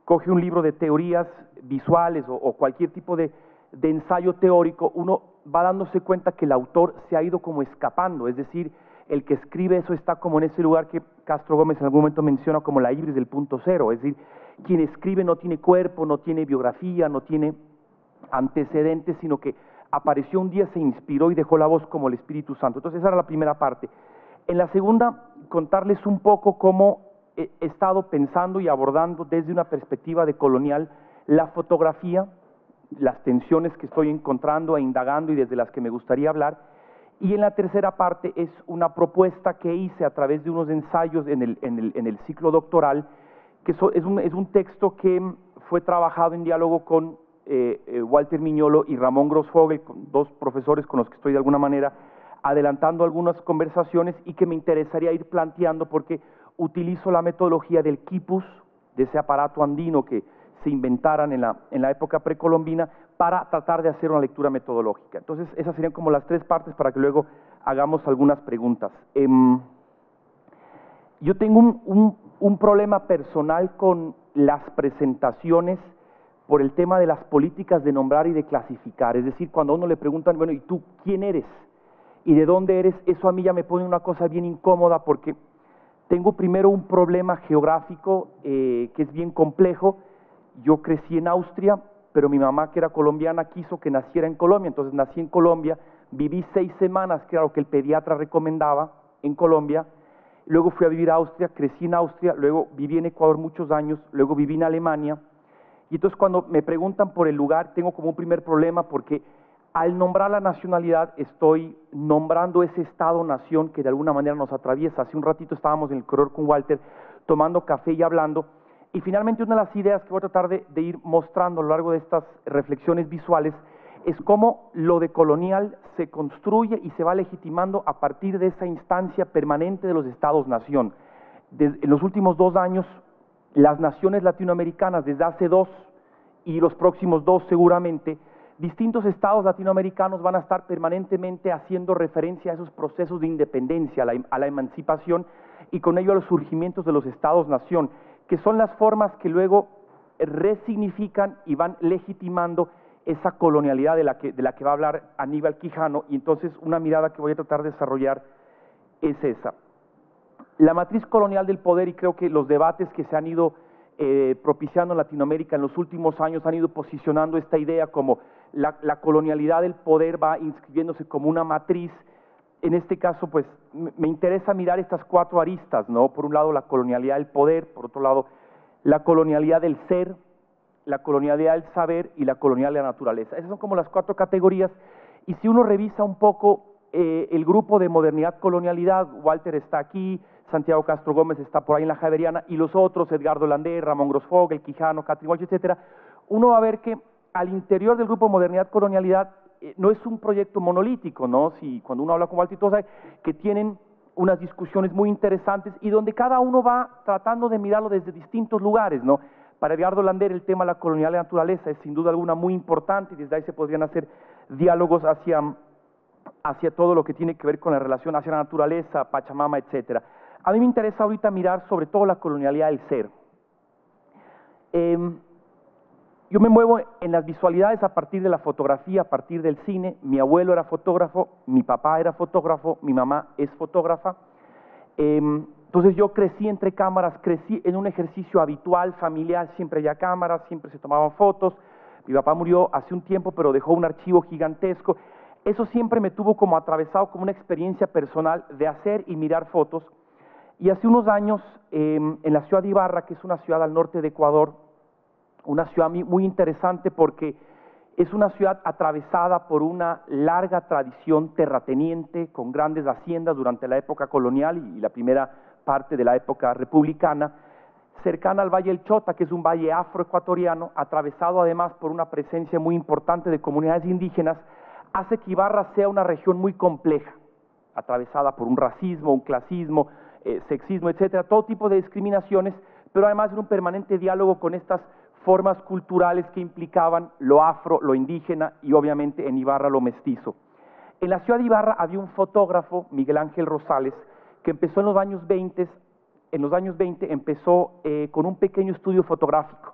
coge un libro de teorías visuales o cualquier tipo de ensayo teórico, uno va dándose cuenta que el autor se ha ido como escapando, es decir, el que escribe eso está como en ese lugar que Castro Gómez en algún momento menciona como la ibris del punto cero, es decir, quien escribe no tiene cuerpo, no tiene biografía, no tiene antecedentes, sino que apareció un día, se inspiró y dejó la voz como el Espíritu Santo. Entonces esa era la primera parte. En la segunda, contarles un poco cómo he estado pensando y abordando desde una perspectiva de colonial la fotografía, las tensiones que estoy encontrando e indagando y desde las que me gustaría hablar. Y en la tercera parte es una propuesta que hice a través de unos ensayos en el ciclo doctoral, que es un texto que fue trabajado en diálogo con Walter Miñolo y Ramón Grossfogel, dos profesores con los que estoy de alguna manera adelantando algunas conversaciones y que me interesaría ir planteando porque utilizo la metodología del quipus, de ese aparato andino que se inventaran en la época precolombina, para tratar de hacer una lectura metodológica. Entonces, esas serían como las tres partes para que luego hagamos algunas preguntas. Yo tengo un problema personal con las presentaciones por el tema de las políticas de nombrar y de clasificar. Es decir, cuando a uno le preguntan, bueno, ¿y tú quién eres? ¿Y de dónde eres? Eso a mí ya me pone una cosa bien incómoda porque tengo primero un problema geográfico que es bien complejo. Yo crecí en Austria, pero mi mamá, que era colombiana, quiso que naciera en Colombia, entonces nací en Colombia, viví 6 semanas, que era lo que el pediatra recomendaba, en Colombia, luego fui a vivir a Austria, crecí en Austria, luego viví en Ecuador muchos años, luego viví en Alemania, y entonces cuando me preguntan por el lugar, tengo como un primer problema, porque al nombrar la nacionalidad, estoy nombrando ese estado-nación que de alguna manera nos atraviesa. Hace un ratito estábamos en el corredor con Walter, tomando café y hablando, y finalmente una de las ideas que voy a tratar de ir mostrando a lo largo de estas reflexiones visuales es cómo lo de colonial se construye y se va legitimando a partir de esa instancia permanente de los estados-nación. En los últimos 2 años, las naciones latinoamericanas, desde hace 2 y los próximos 2 seguramente, distintos estados latinoamericanos van a estar permanentemente haciendo referencia a esos procesos de independencia, a la emancipación y con ello a los surgimientos de los estados-nación, que son las formas que luego resignifican y van legitimando esa colonialidad de la que va a hablar Aníbal Quijano, y entonces una mirada que voy a tratar de desarrollar es esa. La matriz colonial del poder, y creo que los debates que se han ido propiciando en Latinoamérica en los últimos años han ido posicionando esta idea como la colonialidad del poder va inscribiéndose como una matriz. En este caso, pues, me interesa mirar estas 4 aristas, ¿no? Por un lado, la colonialidad del poder, por otro lado, la colonialidad del ser, la colonialidad del saber y la colonialidad de la naturaleza. Esas son como las 4 categorías, y si uno revisa un poco el grupo de modernidad-colonialidad, Walter está aquí, Santiago Castro Gómez está por ahí en la Javeriana, y los otros, Edgardo Landé, Ramón Grossfogel, Quijano, Catherine Walsh, etcétera, uno va a ver que al interior del grupo modernidad-colonialidad no es un proyecto monolítico, ¿no? Si cuando uno habla con Walter y todo, sabe que tienen unas discusiones muy interesantes y donde cada uno va tratando de mirarlo desde distintos lugares, ¿no? Para Edgardo Lander el tema de la colonialidad de la naturaleza es sin duda alguna muy importante y desde ahí se podrían hacer diálogos hacia todo lo que tiene que ver con la relación hacia la naturaleza, Pachamama, etcétera. A mí me interesa ahorita mirar sobre todo la colonialidad del ser. Yo me muevo en las visualidades a partir de la fotografía, a partir del cine. Mi abuelo era fotógrafo, mi papá era fotógrafo, mi mamá es fotógrafa. Entonces yo crecí entre cámaras, crecí en un ejercicio habitual, familiar, siempre había cámaras, siempre se tomaban fotos. Mi papá murió hace un tiempo, pero dejó un archivo gigantesco. Eso siempre me tuvo como atravesado como una experiencia personal de hacer y mirar fotos. Y hace unos años, en la ciudad de Ibarra, que es una ciudad al norte de Ecuador, una ciudad muy interesante porque es una ciudad atravesada por una larga tradición terrateniente, con grandes haciendas durante la época colonial y la primera parte de la época republicana, cercana al Valle del Chota, que es un valle afroecuatoriano, atravesado además por una presencia muy importante de comunidades indígenas, hace que Ibarra sea una región muy compleja, atravesada por un racismo, un clasismo, sexismo, etcétera, todo tipo de discriminaciones, pero además en un permanente diálogo con estas formas culturales que implicaban lo afro, lo indígena y obviamente en Ibarra lo mestizo. En la ciudad de Ibarra había un fotógrafo, Miguel Ángel Rosales, que empezó en los años 20, empezó con un pequeño estudio fotográfico.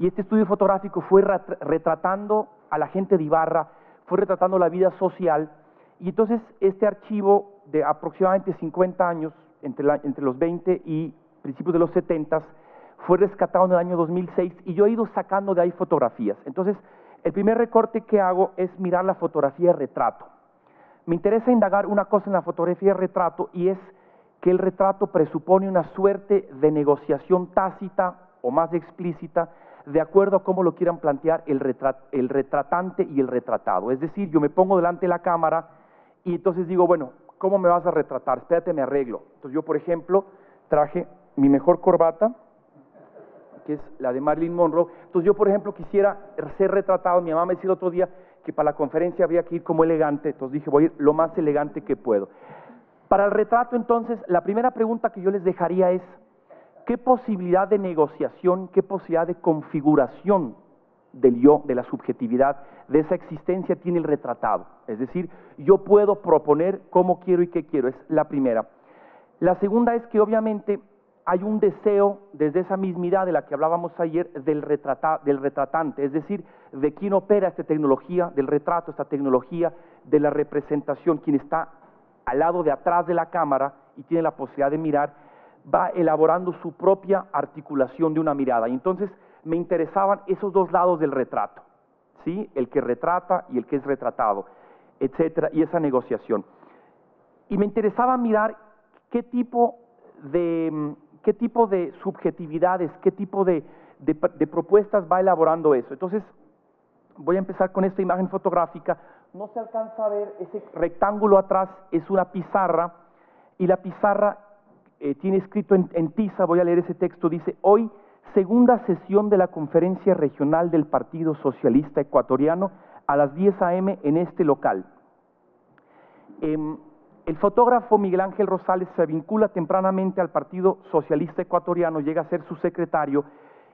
y este estudio fotográfico fue retratando a la gente de Ibarra, fue retratando la vida social, y entonces este archivo de aproximadamente 50 años, entre los 20 y principios de los 70, fue rescatado en el año 2006, y yo he ido sacando de ahí fotografías. Entonces, el primer recorte que hago es mirar la fotografía de retrato. Me interesa indagar una cosa en la fotografía de retrato, y es que el retrato presupone una suerte de negociación tácita o más explícita, de acuerdo a cómo lo quieran plantear el retratante y el retratado. Es decir, yo me pongo delante de la cámara y entonces digo, bueno, ¿cómo me vas a retratar? Espérate, me arreglo. Entonces yo, por ejemplo, traje mi mejor corbata, que es la de Marilyn Monroe. Entonces yo, por ejemplo, quisiera ser retratado. Mi mamá me decía el otro día que para la conferencia había que ir como elegante, entonces dije, voy a ir lo más elegante que puedo. Para el retrato, entonces, la primera pregunta que yo les dejaría es, ¿qué posibilidad de negociación, qué posibilidad de configuración del yo, de la subjetividad, de esa existencia tiene el retratado? Es decir, yo puedo proponer cómo quiero y qué quiero, es la primera. La segunda es que obviamente hay un deseo desde esa mismidad de la que hablábamos ayer del retratante, es decir, de quien opera esta tecnología del retrato, esta tecnología de la representación, quien está al lado de atrás de la cámara y tiene la posibilidad de mirar, va elaborando su propia articulación de una mirada. Y entonces me interesaban esos dos lados del retrato, ¿sí? El que retrata y el que es retratado, etcétera, y esa negociación. Y me interesaba mirar qué tipo de subjetividades, qué tipo de propuestas va elaborando eso. Entonces, voy a empezar con esta imagen fotográfica. No se alcanza a ver, ese rectángulo atrás es una pizarra, y la pizarra tiene escrito en tiza, voy a leer ese texto, dice: hoy, segunda sesión de la Conferencia Regional del Partido Socialista Ecuatoriano, a las 10 a.m. en este local. El fotógrafo Miguel Ángel Rosales se vincula tempranamente al Partido Socialista Ecuatoriano, llega a ser su secretario,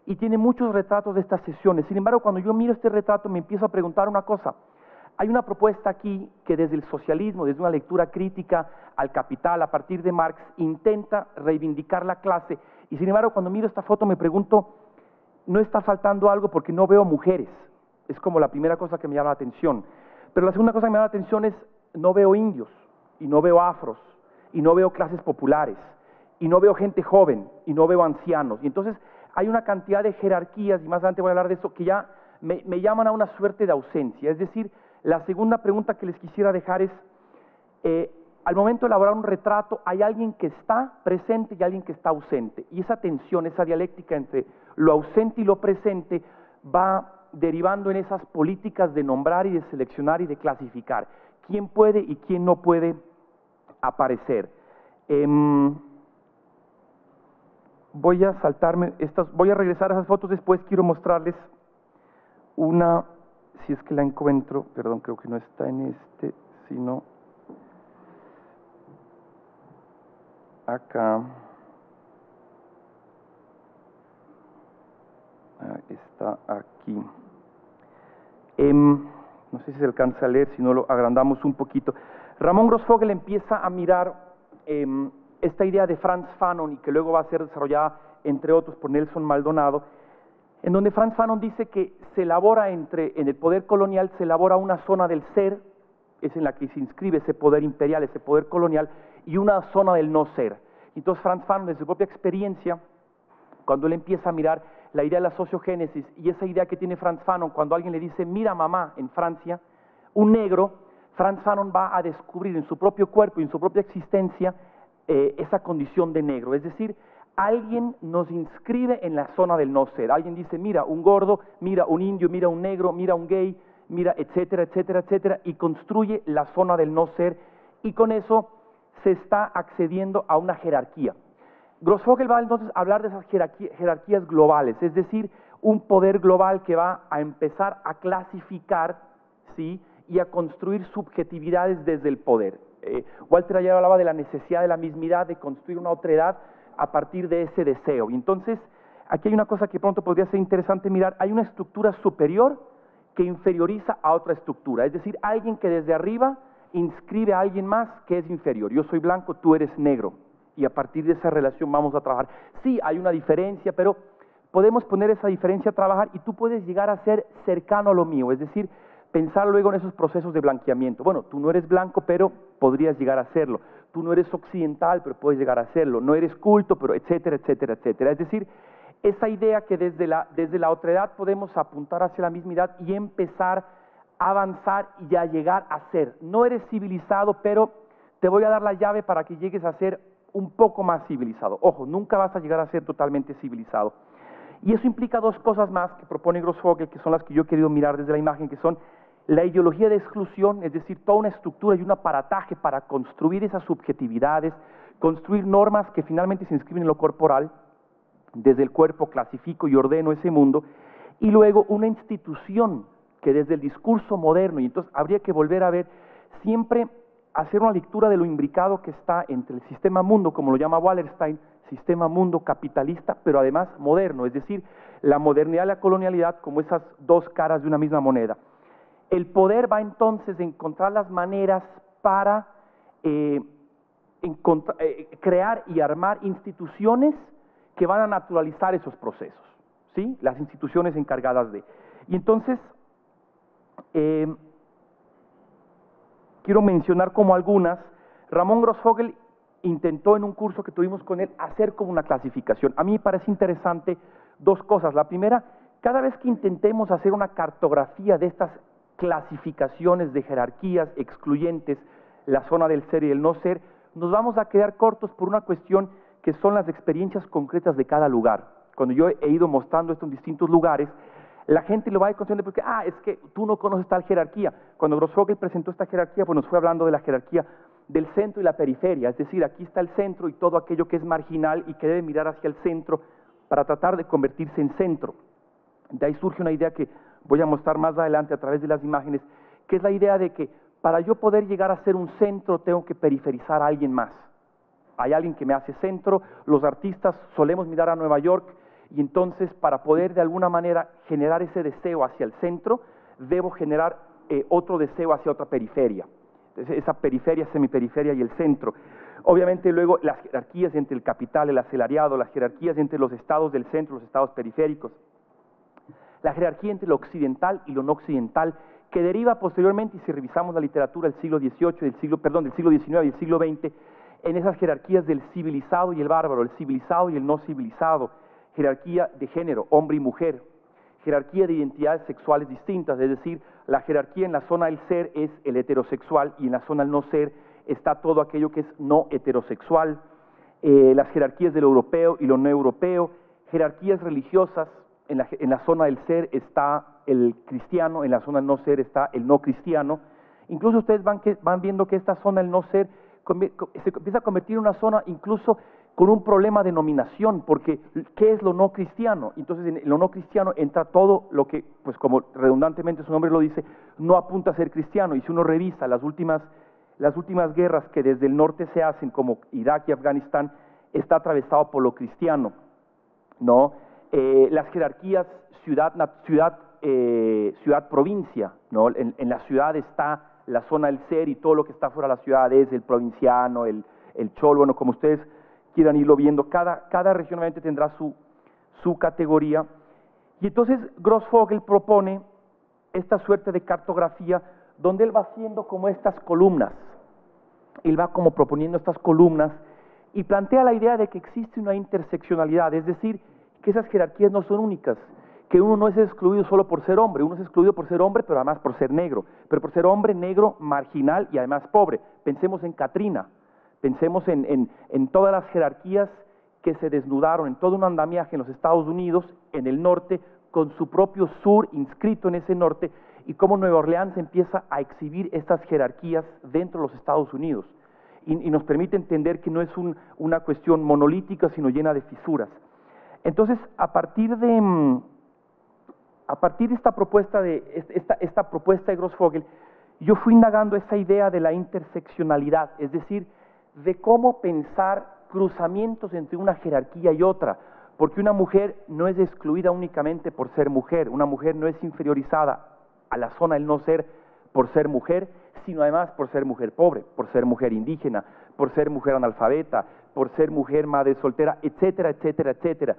y tiene muchos retratos de estas sesiones. Sin embargo, cuando yo miro este retrato me empiezo a preguntar una cosa. Hay una propuesta aquí que desde el socialismo, desde una lectura crítica al capital, a partir de Marx, intenta reivindicar la clase, y sin embargo, cuando miro esta foto me pregunto, ¿no está faltando algo? Porque no veo mujeres. Es como la primera cosa que me llama la atención. Pero la segunda cosa que me llama la atención es, no veo indios, y no veo afros, y no veo clases populares, y no veo gente joven, y no veo ancianos. Y entonces hay una cantidad de jerarquías, y más adelante voy a hablar de eso, que ya me llaman a una suerte de ausencia. Es decir, la segunda pregunta que les quisiera dejar es, al momento de elaborar un retrato, hay alguien que está presente y alguien que está ausente. Y esa tensión, esa dialéctica entre lo ausente y lo presente va derivando en esas políticas de nombrar y de seleccionar y de clasificar. ¿Quién puede y quién no puede aparecer? Voy a saltarme voy a regresar a esas fotos después. Quiero mostrarles una, si es que la encuentro, perdón, creo que no está en este, sino acá. Está aquí. No sé si se alcanza a leer, si no lo agrandamos un poquito. Ramón Grossfogel empieza a mirar esta idea de Frantz Fanon, y que luego va a ser desarrollada, entre otros, por Nelson Maldonado, en donde Frantz Fanon dice que se elabora en el poder colonial, se elabora una zona del ser, es en la que se inscribe ese poder imperial, ese poder colonial, y una zona del no ser. Entonces Frantz Fanon, desde su propia experiencia, cuando él empieza a mirar la idea de la sociogénesis, y esa idea que tiene Frantz Fanon, cuando alguien le dice, mira mamá, en Francia, un negro, Frantz Fanon va a descubrir en su propio cuerpo y en su propia existencia esa condición de negro. Es decir, alguien nos inscribe en la zona del no ser. Alguien dice, mira un gordo, mira un indio, mira un negro, mira un gay, mira, etcétera, etcétera, etcétera, y construye la zona del no ser, y con eso se está accediendo a una jerarquía. Grossfogel va entonces a hablar de esas jerarquías globales, es decir, un poder global que va a empezar a clasificar, ¿sí?, y a construir subjetividades desde el poder. Walter ayer hablaba de la necesidad de la mismidad, de construir una otredad a partir de ese deseo. Y entonces, aquí hay una cosa que pronto podría ser interesante mirar. Hay una estructura superior que inferioriza a otra estructura, es decir, alguien que desde arriba inscribe a alguien más que es inferior. Yo soy blanco, tú eres negro, y a partir de esa relación vamos a trabajar. Sí, hay una diferencia, pero podemos poner esa diferencia a trabajar y tú puedes llegar a ser cercano a lo mío, es decir, pensar luego en esos procesos de blanqueamiento. Bueno, tú no eres blanco, pero podrías llegar a serlo. Tú no eres occidental, pero puedes llegar a serlo. No eres culto, pero etcétera, etcétera, etcétera. Es decir, esa idea que desde la otredad podemos apuntar hacia la misma edad y empezar a avanzar y a llegar a ser. No eres civilizado, pero te voy a dar la llave para que llegues a ser un poco más civilizado. Ojo, nunca vas a llegar a ser totalmente civilizado. Y eso implica dos cosas más que propone Grossfogel, que son las que yo he querido mirar desde la imagen, que son la ideología de exclusión, es decir, toda una estructura y un aparataje para construir esas subjetividades, construir normas que finalmente se inscriben en lo corporal, desde el cuerpo clasifico y ordeno ese mundo, y luego una institución que desde el discurso moderno, y entonces habría que volver a ver, siempre hacer una lectura de lo imbricado que está entre el sistema mundo, como lo llama Wallerstein, sistema mundo capitalista, pero además moderno, es decir, la modernidad y la colonialidad como esas dos caras de una misma moneda. El poder va entonces a encontrar las maneras para crear y armar instituciones que van a naturalizar esos procesos, ¿sí? Las instituciones encargadas de. Y entonces, quiero mencionar como algunas. Ramón Grossfogel intentó en un curso que tuvimos con él hacer como una clasificación. A mí me parece interesante dos cosas. La primera, cada vez que intentemos hacer una cartografía de estas clasificaciones de jerarquías excluyentes, la zona del ser y el no ser, nos vamos a quedar cortos por una cuestión que son las experiencias concretas de cada lugar. Cuando yo he ido mostrando esto en distintos lugares, la gente lo va a ir consciente porque, es que tú no conoces tal jerarquía. Cuando Grossfogel presentó esta jerarquía, pues nos fue hablando de la jerarquía del centro y la periferia, es decir, aquí está el centro y todo aquello que es marginal y que debe mirar hacia el centro para tratar de convertirse en centro. De ahí surge una idea que voy a mostrar más adelante a través de las imágenes, que es la idea de que para yo poder llegar a ser un centro tengo que periferizar a alguien más. Hay alguien que me hace centro, los artistas solemos mirar a Nueva York y entonces para poder de alguna manera generar ese deseo hacia el centro, debo generar otro deseo hacia otra periferia. Entonces, esa periferia, semiperiferia y el centro. Obviamente luego las jerarquías entre el capital, el asalariado, las jerarquías entre los estados del centro, los estados periféricos, la jerarquía entre lo occidental y lo no occidental, que deriva posteriormente, y si revisamos la literatura del siglo XVIII, del siglo XIX y del siglo XX, en esas jerarquías del civilizado y el bárbaro, el civilizado y el no civilizado, jerarquía de género, hombre y mujer, jerarquía de identidades sexuales distintas, es decir, la jerarquía en la zona del ser es el heterosexual y en la zona del no ser está todo aquello que es no heterosexual, las jerarquías de lo europeo y lo no europeo, jerarquías religiosas, en la zona del ser está el cristiano, en la zona del no ser está el no cristiano. Incluso ustedes van viendo que esta zona del no ser se empieza a convertir en una zona incluso con un problema de nominación, porque ¿qué es lo no cristiano? Entonces en lo no cristiano entra todo lo que, pues como redundantemente su nombre lo dice, no apunta a ser cristiano. Y si uno revisa las últimas guerras que desde el norte se hacen, como Irak y Afganistán, está atravesado por lo cristiano, ¿no? Las jerarquías ciudad-provincia, ¿no? En la ciudad está la zona del ser y todo lo que está fuera de la ciudad es el provinciano, el cholo, bueno, como ustedes quieran irlo viendo, cada región obviamente tendrá su categoría. Y entonces Grossfogel propone esta suerte de cartografía donde él va haciendo como estas columnas, él va como proponiendo estas columnas y plantea la idea de que existe una interseccionalidad, es decir, que esas jerarquías no son únicas, que uno no es excluido solo por ser hombre, uno es excluido por ser hombre, pero además por ser negro, pero por ser hombre, negro, marginal y además pobre. Pensemos en Katrina, pensemos en todas las jerarquías que se desnudaron, en todo un andamiaje en los Estados Unidos, en el norte, con su propio sur inscrito en ese norte, y cómo Nueva Orleans empieza a exhibir estas jerarquías dentro de los Estados Unidos. Y nos permite entender que no es una cuestión monolítica, sino llena de fisuras. Entonces, a partir de esta propuesta de Grossfogel, yo fui indagando esa idea de la interseccionalidad, es decir, de cómo pensar cruzamientos entre una jerarquía y otra, porque una mujer no es excluida únicamente por ser mujer, una mujer no es inferiorizada a la zona del no ser por ser mujer, sino además por ser mujer pobre, por ser mujer indígena, por ser mujer analfabeta, por ser mujer madre soltera, etcétera, etcétera, etcétera.